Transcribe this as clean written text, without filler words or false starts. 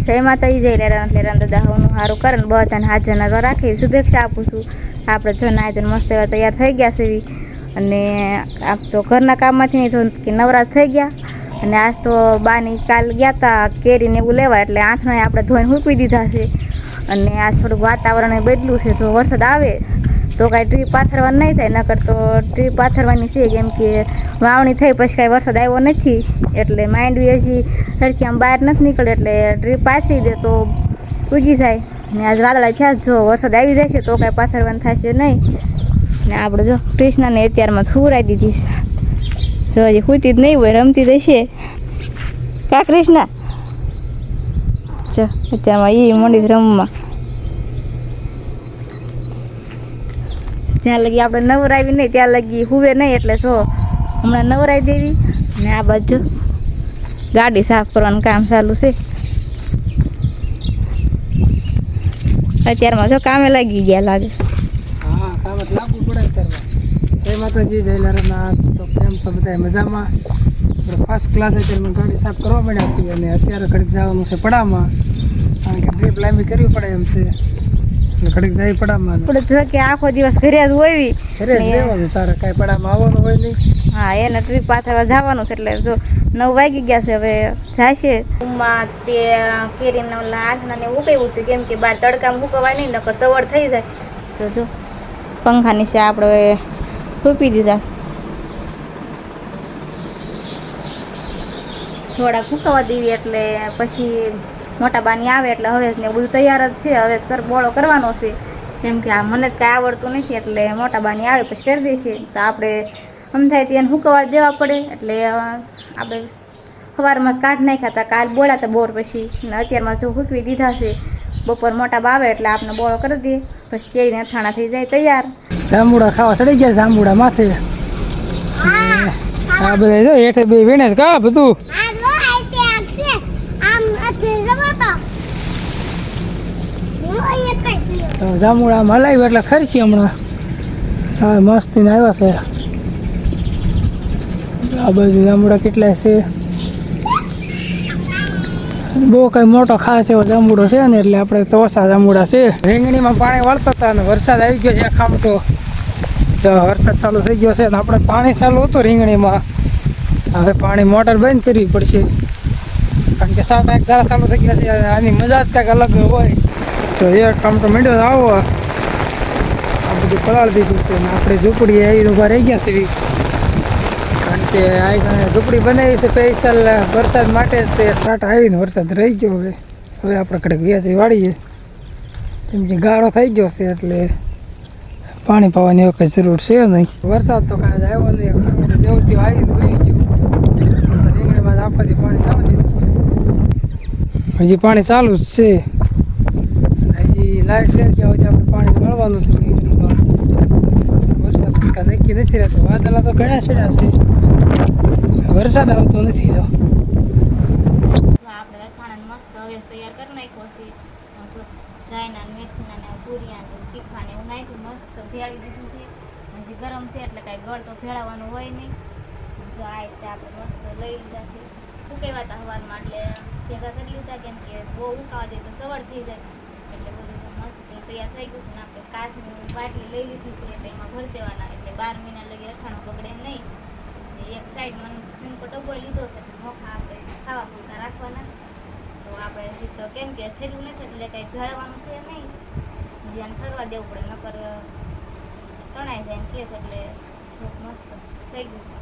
જય માતાજી, જય લેરા દાદા હોનું સારું કરે ને બધાને હાજર રાખી શુભેચ્છા આપું છું. આપણે જો હાજર મસ્ત એવા તૈયાર થઈ ગયા છે અને આપ તો ઘરના કામમાંથી નહીં જો કે નવરાત થઈ ગયા. અને આજ તો બાની કાલ ગયા હતા કેરીને એવું લેવા, એટલે આંથણા આપણે ધોઈને મૂકી દીધા છે. અને આજ થોડુંક વાતાવરણ બદલું છે, જો વરસાદ આવે તો કાંઈ ટ્રીપ પાથરવાની નહીં થાય, નકર તો ટ્રીપ પાથરવાની છે. કેમ કે વાવણી થઈ પછી કાંઈ વરસાદ આવ્યો નથી, એટલે માંડવી હજી સરખી આમ બહાર નથી નીકળે, એટલે ટ્રીપ પાથરી દે તો ઉગી જાય. ને આજ વાદળા થયા જો વરસાદ આવી જશે તો કાંઈ પાથરવાનું થશે નહીં. ને આપણે જો કૃષ્ણને અત્યારમાં સુવરાઈ દીધી છે, જો હજી ખૂતી જ નહીં હોય, રમતી જ હશે કા કૃષ્ણ? જો અત્યારમાં એ મંડી રમવા. જ્યાં લગી આપણે નવરાવી નહીં ત્યાં લગી હુવે નહીં, એટલે જો હમણાં નવરાવી દેવી. ને આ બાજુ ગાડી સાફ કરવાનું કામ ચાલુ છે. અત્યારમાં જો કામે લાગી ગયા લાગે. હા, કામ જ લાગવું પડે અત્યારમાં. જય માતાજી, જય લારાના. તો કેમ છો બધા? મજામાં? આપણે ફર્સ્ટ ક્લાસ અત્યારે ગાડી સાફ કરવા પડ્યા છીએ અને અત્યારે ઘડીક જવાનું છે પડામાં, કારણ કે ટ્રીપ લાંબી કરવી પડે એમ છે, એટલે ઘડીક જઈ પડામાં. આપણે જો કે આખો દિવસ ઘરે જ હોય, ઘરે જ રહેવાનું, તારે કાંઈ પડામાં આવવાનું હોય નહીં. હા, એને ટ્રીપ પાથરવા જવાનું છે, એટલે જો 9 વાગી ગયા છે, હવે જશે રૂમમાં. તે કેરીને આજના ને ઉકેવું છે, કેમ કે બહાર તડકામાં મૂકવાય નહીં, નકર સવાર થઈ જાય. તો જો પંખા નીચે આપણે ફૂંકી દીધા છે, થોડાક ફૂંકવા દેવી, એટલે પછી મોટા બાની આવે એટલે હવે ને બધું તૈયાર જ છે. હવે બોળો કરવાનો છે, કેમ કે આ મને જ કાંઈ આવડતું નથી, એટલે મોટા બાની આવે પછી કરી દઈશું. તો આપણે સમજાય તેને હુકવા દેવા પડે, એટલે આપણે સવારમાં જ કાઢ નાખ્યા હતા, કાલ બોળ્યા હતા બોર, પછી અત્યારમાં જો હૂકવી દીધા છે. બપોર મોટા બાવે એટલે આપણે બોળો કરી દઈએ, પછી કેરીને અથાણા થઈ જાય તૈયાર. જાંબુડા ખાવા ચડી ગયા, જાંબુડા માથે. આ બધા જો હેઠે બે વીણે કા બધું. જાંબુડા હલાવ્યું એટલે ખર્ચી હમણાં. હા, મસ્તી ને આવ્યા છે. આ બાજુ જાંબુડા કેટલા છે, બહુ કઈ મોટો ખાસ એવો જાંબુડો છે ને, એટલે આપણે તો ઓછા જાંબુડા છે. રીંગણીમાં પાણી વાળતા હતા અને વરસાદ આવી ગયો છે ખામટો. વરસાદ ચાલુ થઈ ગયો છે ને આપણે પાણી ચાલુ હતું રીંગણીમાં. હવે પાણી મોટર બંધ કરવી પડશે, કારણ કે સાત એક ધારા ચાલુ થઈ ગયા છે. આની મજા જ કાંઈક અલગ હોય. તો એક ખામટો મીંડ્યો આવો, આ બધું પલાળી દીધું છે ને આપણે ઝૂંપડી આવી ઊભા રહી ગયા છે, કારણ કે આ ઝૂંપડી બનાવી છે સ્પેશિયલ વરસાદ માટે જ. તે સ્ટાર્ટ આવીને વરસાદ રહી ગયો. હવે આપણે કડક વ્યાજી વાળીએ, કેમ કે ગારો થઈ ગયો છે, એટલે પાણી પાવાની હવે કંઈ જરૂર છે નહીં. વરસાદ તો કાંઈ આવ્યો નહીં, જેવું તેવું આવીને ગઈ ગયું. રીંગણીમાં આખોથી પાણી જવા દીધું, હજી પાણી ચાલુ જ છે. હજી લાઇટ રહે ગયા પછી આપણે પાણી મળવાનું છે રીંગણીમાં. વરસાદ કાંઈ નક્કી નથી રહેતો, વાદળા તો ઘણા ચડ્યા છે, વરસાદ આવતો નથી. જો આપણે અથાણા મસ્ત હવે તૈયાર કરી નાખ્યો છે. રાયના મેથીના પૂરિયા તીખા ને એવું નાખ્યું, મસ્ત ભેળી દીધું છે. હજી ગરમ છે એટલે કાંઈ ગળ તો ભેળવવાનું હોય નહીં. જો આ રીતે આપણે મસ્ત લઈ લીધા છે, ઉકેવા હતા હવારમાં, એટલે ભેગા કરી લીધા, કેમ કે બહુ ઉકાવા દે તો સવાર થઈ જાય. એટલે બધું મસ્ત તૈયાર થઈ ગયું છે ને આપણે કાચની બાટલી લઈ લીધી છે, એટલે એમાં ભરી દેવાના, એટલે 12 મહિના લગી અથાણું બગડે નહીં. એક સાઈડ મને ડબ્બો લીધો છે, મોખા આપણે ખાવા પૂરતા રાખવાના. તો આપણે હજી તો કેમ કે ફેરવું નથી, એટલે કંઈ ભેળવવાનું છે નહીં, હજી આને ફરવા દેવું પડે, નકર તણાઈ જાય એમ કહે છે. એટલે મસ્ત થઈ ગયું છે.